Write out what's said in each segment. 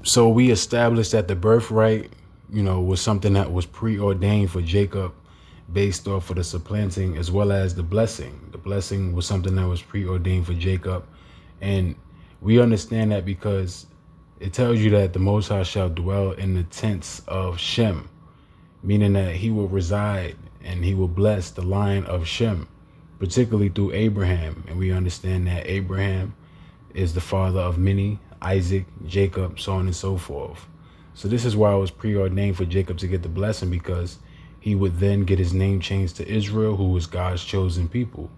So we established that the birthright, was something that was preordained for Jacob based off of the supplanting as well as the blessing. The blessing was something that was preordained for Jacob. And we understand that because it tells you that the Most High shall dwell in the tents of Shem, meaning that he will reside and he will bless the line of Shem, particularly through Abraham. And we understand that Abraham is the father of many, Isaac, Jacob, so on and so forth. So this is why it was preordained for Jacob to get the blessing, because he would then get his name changed to Israel, who was God's chosen people.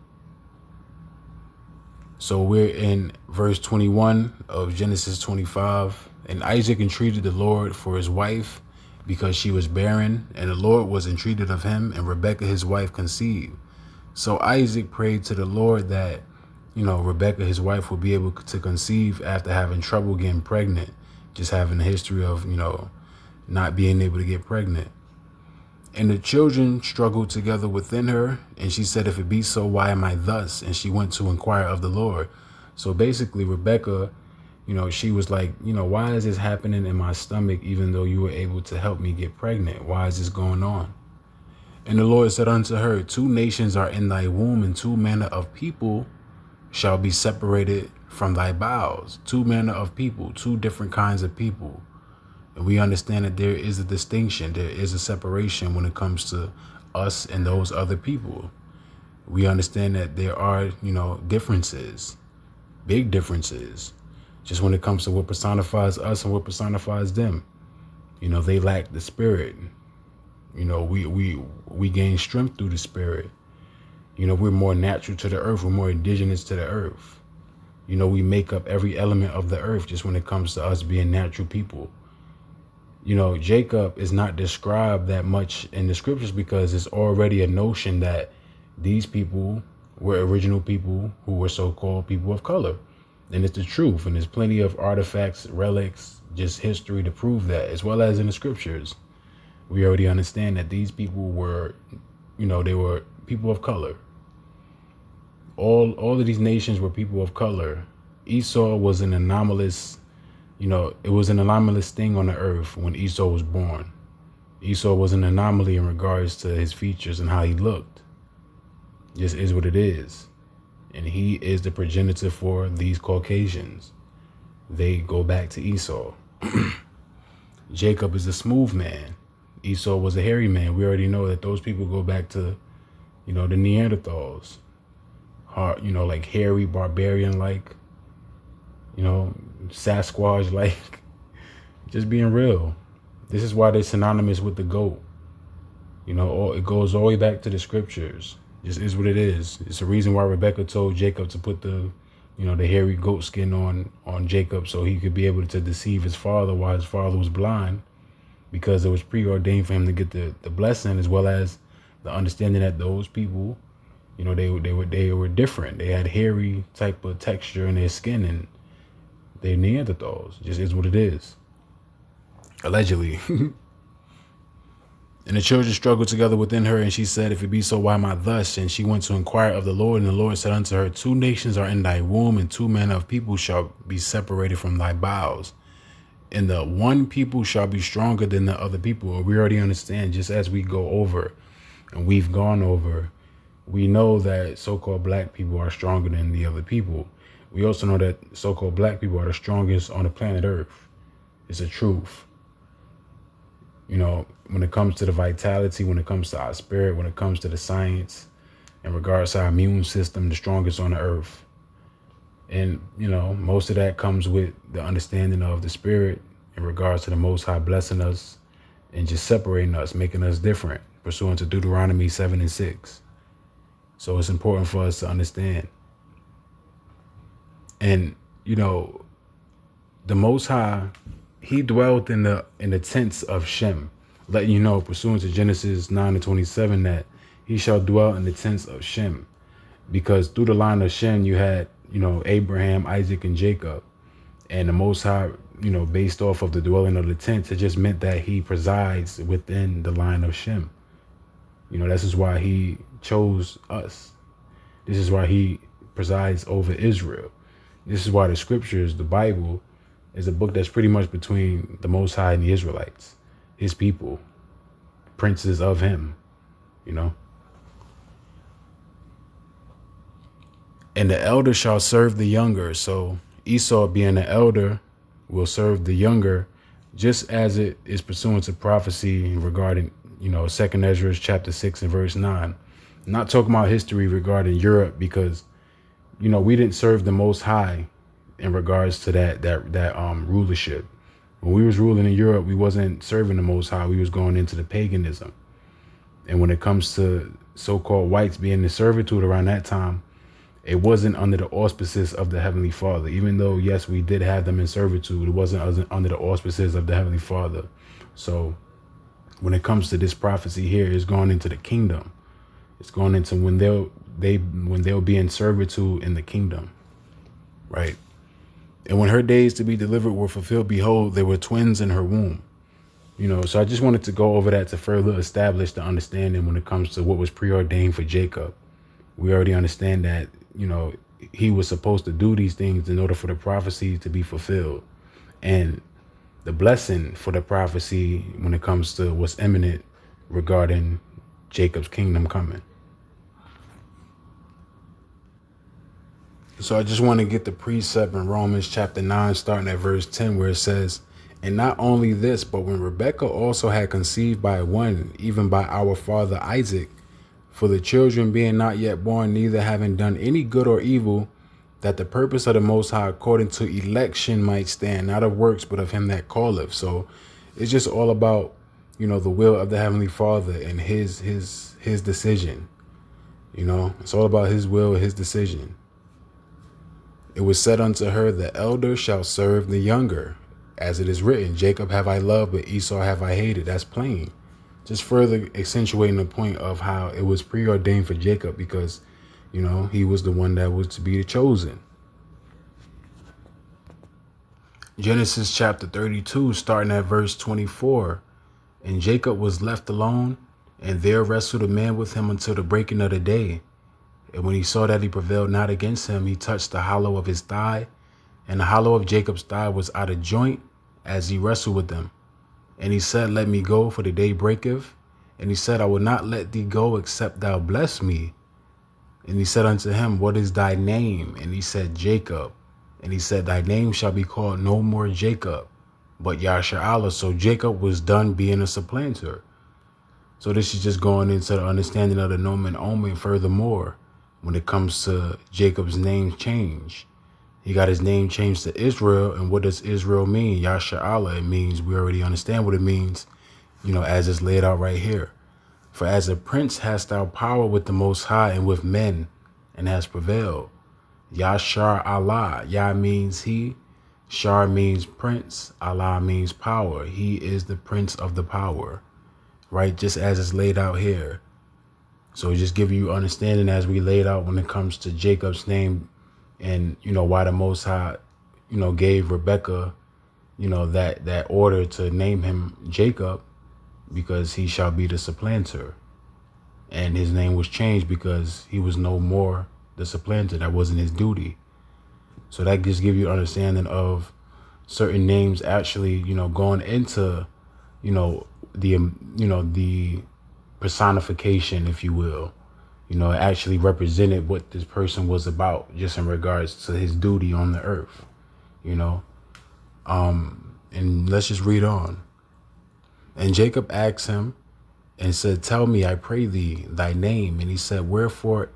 So we're in verse 21 of Genesis 25. And Isaac entreated the Lord for his wife because she was barren, and the Lord was entreated of him, and Rebekah his wife conceived. So Isaac prayed to the Lord that, Rebekah his wife would be able to conceive after having trouble getting pregnant, just having a history of, not being able to get pregnant. And the children struggled together within her, and she said, if it be so, why am I thus? And she went to inquire of the Lord. So basically, Rebekah, she was like, why is this happening in my stomach, even though you were able to help me get pregnant? Why is this going on? And the Lord said unto her, two nations are in thy womb, and two manner of people shall be separated from thy bowels. Two manner of people, two different kinds of people. And we understand that there is a distinction, there is a separation when it comes to us and those other people. We understand that there are, differences, big differences, just when it comes to what personifies us and what personifies them. They lack the spirit. We gain strength through the spirit. We're more natural to the earth. We're more indigenous to the earth. We make up every element of the earth just when it comes to us being natural people. Jacob is not described that much in the scriptures because it's already a notion that these people were original people who were so-called people of color. And it's the truth. And there's plenty of artifacts, relics, just history to prove that, as well as in the scriptures. We already understand that these people were, they were people of color. All of these nations were people of color. Esau was an anomalous, it was an anomalous thing on the earth when Esau was born. Esau was an anomaly in regards to his features and how he looked. Just is what it is. And he is the progenitor for these Caucasians. They go back to Esau. Jacob is a smooth man. Esau was a hairy man. We already know that those people go back to, the Neanderthals. Hard, like hairy, barbarian-like, Sasquatch-like. Just being real. This is why they're synonymous with the goat. It goes all the way back to the scriptures. Just is what it is. It's the reason why Rebekah told Jacob to put the hairy goat skin on Jacob so he could be able to deceive his father while his father was blind, because it was preordained for him to get the blessing, as well as the understanding that those people, they were different. They had hairy type of texture in their skin, and they're Neanderthals. Just is what it is. Allegedly. And the children struggled together within her, and she said, if it be so, why am I thus? And she went to inquire of the Lord, and the Lord said unto her, two nations are in thy womb, and two manner of people shall be separated from thy bowels. And the one people shall be stronger than the other people. We already understand, just as we go over, and we've gone over, we know that so-called black people are stronger than the other people. We also know that so-called black people are the strongest on the planet Earth. It's a truth. When it comes to the vitality, when it comes to our spirit, when it comes to the science, in regards to our immune system, the strongest on the earth. And, most of that comes with the understanding of the spirit in regards to the Most High blessing us and just separating us, making us different, pursuant to Deuteronomy 7:6. So it's important for us to understand. And, the Most High, he dwelt in the tents of Shem, letting you know, pursuant to Genesis 9:27, that he shall dwell in the tents of Shem. Because through the line of Shem, you had, Abraham, Isaac, and Jacob. And the Most High, based off of the dwelling of the tents, it just meant that he presides within the line of Shem. This is why he chose us. This is why he presides over Israel. This is why the scriptures, the Bible, It's a book that's pretty much between the Most High and the Israelites, his people, princes of him, you know. And the elder shall serve the younger. So Esau, being the elder, will serve the younger, just as it is pursuant to prophecy regarding, 2nd Ezra chapter 6 and verse 9. I'm not talking about history regarding Europe, because, we didn't serve the Most High in regards to that rulership. When we was ruling in Europe, we wasn't serving the Most High. We was going into the paganism. And when it comes to so-called whites being in servitude around that time, it wasn't under the auspices of the Heavenly Father. Even though, yes, we did have them in servitude, it wasn't under the auspices of the Heavenly Father. So when it comes to this prophecy here, it's going into the kingdom. It's going into when they'll be in servitude in the kingdom, right? And when her days to be delivered were fulfilled, behold, there were twins in her womb. So I just wanted to go over that to further establish the understanding when it comes to what was preordained for Jacob. We already understand that, he was supposed to do these things in order for the prophecy to be fulfilled. And the blessing for the prophecy when it comes to what's imminent regarding Jacob's kingdom coming. So I just want to get the precept in Romans chapter 9, starting at verse 10, where it says, and not only this, but when Rebekah also had conceived by one, even by our father Isaac, for the children being not yet born, neither having done any good or evil, that the purpose of the Most High according to election might stand, not of works, but of him that calleth. So it's just all about, the will of the Heavenly Father and his decision. It's all about his will, his decision. It was said unto her, the elder shall serve the younger. As it is written, Jacob have I loved, but Esau have I hated. That's plain. Just further accentuating the point of how it was preordained for Jacob because, he was the one that was to be the chosen. Genesis chapter 32, starting at verse 24. And Jacob was left alone, and there wrestled a man with him until the breaking of the day. And when he saw that he prevailed not against him, he touched the hollow of his thigh, and the hollow of Jacob's thigh was out of joint as he wrestled with them. And he said, let me go, for the day breaketh. And he said, I will not let thee go, except thou bless me. And he said unto him, what is thy name? And he said, Jacob. And he said, thy name shall be called no more Jacob, but Yashar'Allah. So Jacob was done being a supplanter. So this is just going into the understanding of the nomen omen furthermore. When it comes to Jacob's name change, he got his name changed to Israel. And what does Israel mean? Yashar'Allah. It means, we already understand what it means, as it's laid out right here. For as a prince hast thou power with the Most High and with men, and has prevailed. Yashar'Allah. Yah means he. Shar means prince. Allah means power. He is the prince of the power, right? Just as it's laid out here. So just giving you understanding as we laid out when it comes to Jacob's name and, why the Most High, gave Rebekah, that order to name him Jacob, because he shall be the supplanter. And his name was changed because he was no more the supplanter. That wasn't his duty. So that just gives you understanding of certain names actually, going into, the personification, if you will, it actually represented what this person was about, just in regards to his duty on the earth, and let's just read on. And Jacob asked him and said, tell me, I pray thee, thy name. And he said, wherefore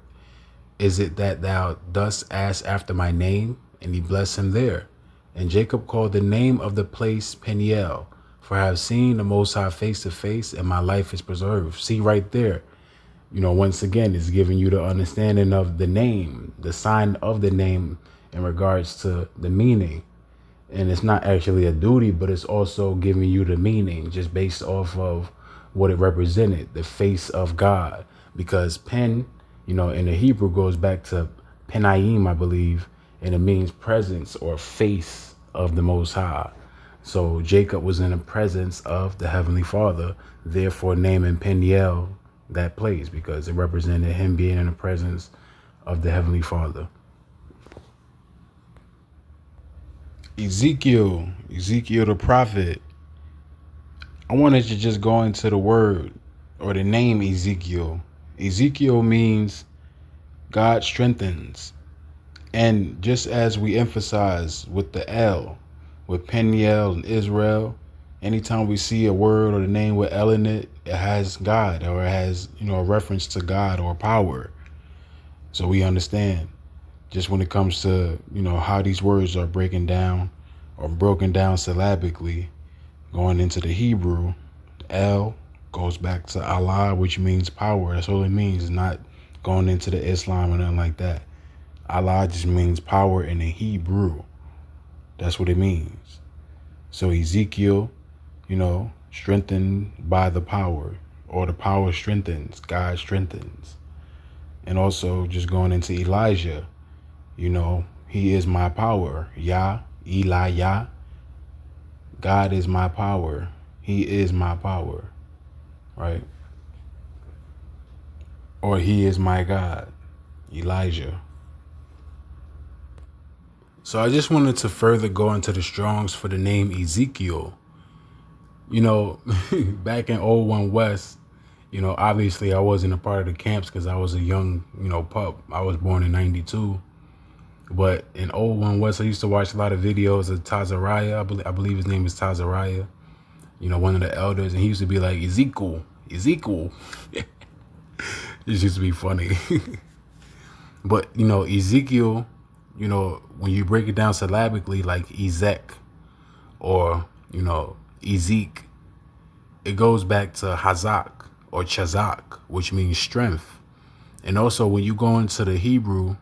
is it that thou dost ask after my name? And he blessed him there. And Jacob called the name of the place Peniel, for I have seen the Most High face to face, and my life is preserved. See right there, once again, it's giving you the understanding of the name, the sign of the name in regards to the meaning. And it's not actually a duty, but it's also giving you the meaning just based off of what it represented, the face of God. Because pen, in the Hebrew goes back to Penayim, I believe, and it means presence or face of the Most High. So Jacob was in the presence of the Heavenly Father, therefore naming Peniel that place, because it represented him being in the presence of the Heavenly Father. Ezekiel the prophet. I wanted to just go into the word or the name Ezekiel. Ezekiel means God strengthens. And just as we emphasize with the L, with Peniel and Israel, anytime we see a word or the name with L in it, it has God, or it has, a reference to God or power. So we understand just when it comes to, how these words are breaking down or broken down syllabically, going into the Hebrew, L goes back to Allah, which means power. That's all it means. It's not going into the Islam or nothing like that. Allah just means power in the Hebrew. That's what it means. So Ezekiel, strengthened by the power, or the power strengthens, God strengthens. And also just going into Elijah, he is my power. Yah, Elijah. God is my power. He is my power, right? Or he is my God, Elijah. So I just wanted to further go into the Strongs for the name Ezekiel. Back in Old One West, obviously I wasn't a part of the camps because I was a young, pup. I was born in 92. But in Old One West, I used to watch a lot of videos of Tazariah. I believe his name is Tazariah, one of the elders. And he used to be like, Ezekiel. It used to be funny. But, Ezekiel, when you break it down syllabically, like Ezek or, Ezek, it goes back to Hazak or Chazak, which means strength. And also when you go into the Hebrew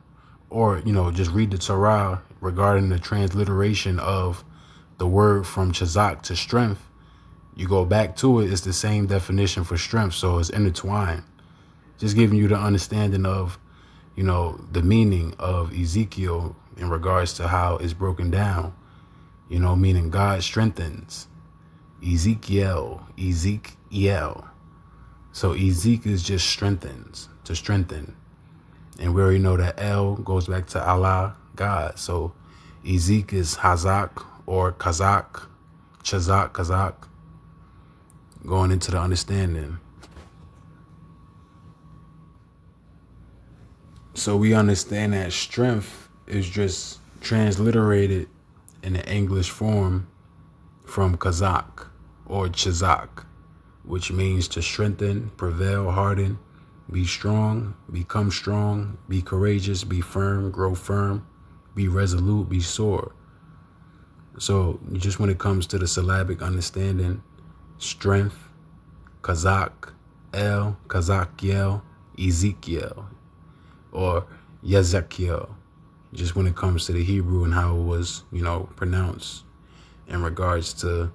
or, just read the Torah regarding the transliteration of the word from Chazak to strength, you go back to it, it's the same definition for strength. So it's intertwined. Just giving you the understanding of, the meaning of Ezekiel in regards to how it's broken down, meaning God strengthens. Ezekiel. So Ezek is just strengthens, to strengthen. And we already know that L goes back to Allah, God. So Ezek is Hazak or Chazak, going into the understanding. So we understand that strength is just transliterated in the English form from Kazakh or Chazak, which means to strengthen, prevail, harden, be strong, become strong, be courageous, be firm, grow firm, be resolute, be sore. So just when it comes to the syllabic understanding, strength, Kazakh, El, Kazakiel, Ezekiel, or Yezekiel, just when it comes to the Hebrew and how it was, pronounced in regards to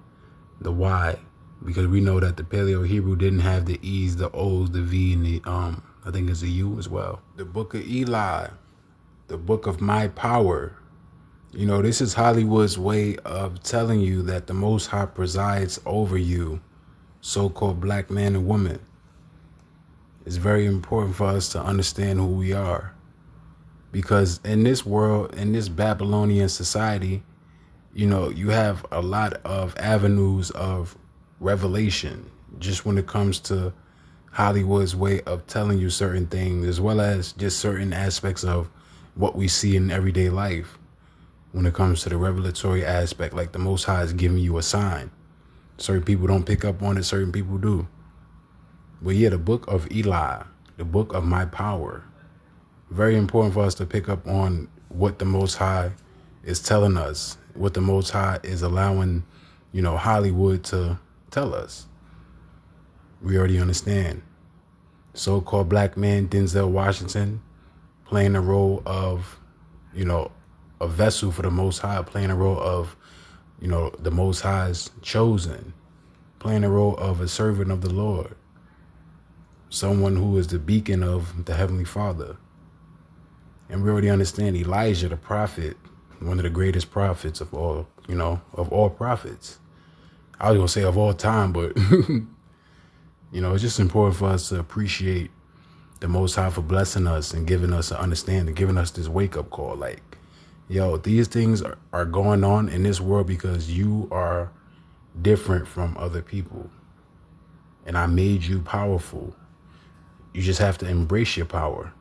the Y, because we know that the Paleo Hebrew didn't have the E's, the O's, the V, and the, I think it's a U as well. The book of Eli, the book of my power. This is Hollywood's way of telling you that the Most High presides over you, so-called black man and woman. It's very important for us to understand who we are. Because in this world, in this Babylonian society, you have a lot of avenues of revelation, just when it comes to Hollywood's way of telling you certain things, as well as just certain aspects of what we see in everyday life. When it comes to the revelatory aspect, like the Most High is giving you a sign. Certain people don't pick up on it, certain people do. But yeah, the book of Eli, the book of my power. Very important for us to pick up on what the Most High is telling us, what the Most High is allowing, Hollywood to tell us. We already understand. So-called black man Denzel Washington playing the role of, a vessel for the Most High, playing a role of, the Most High's chosen, playing the role of a servant of the Lord, someone who is the beacon of the Heavenly Father. And we already understand Elijah, the prophet, one of the greatest prophets of all, of all prophets. I was going to say of all time, but, it's just important for us to appreciate the Most High for blessing us and giving us an understanding, giving us this wake-up call. Like, Yo, these things are going on in this world because you are different from other people. And I made you powerful. You just have to embrace your power.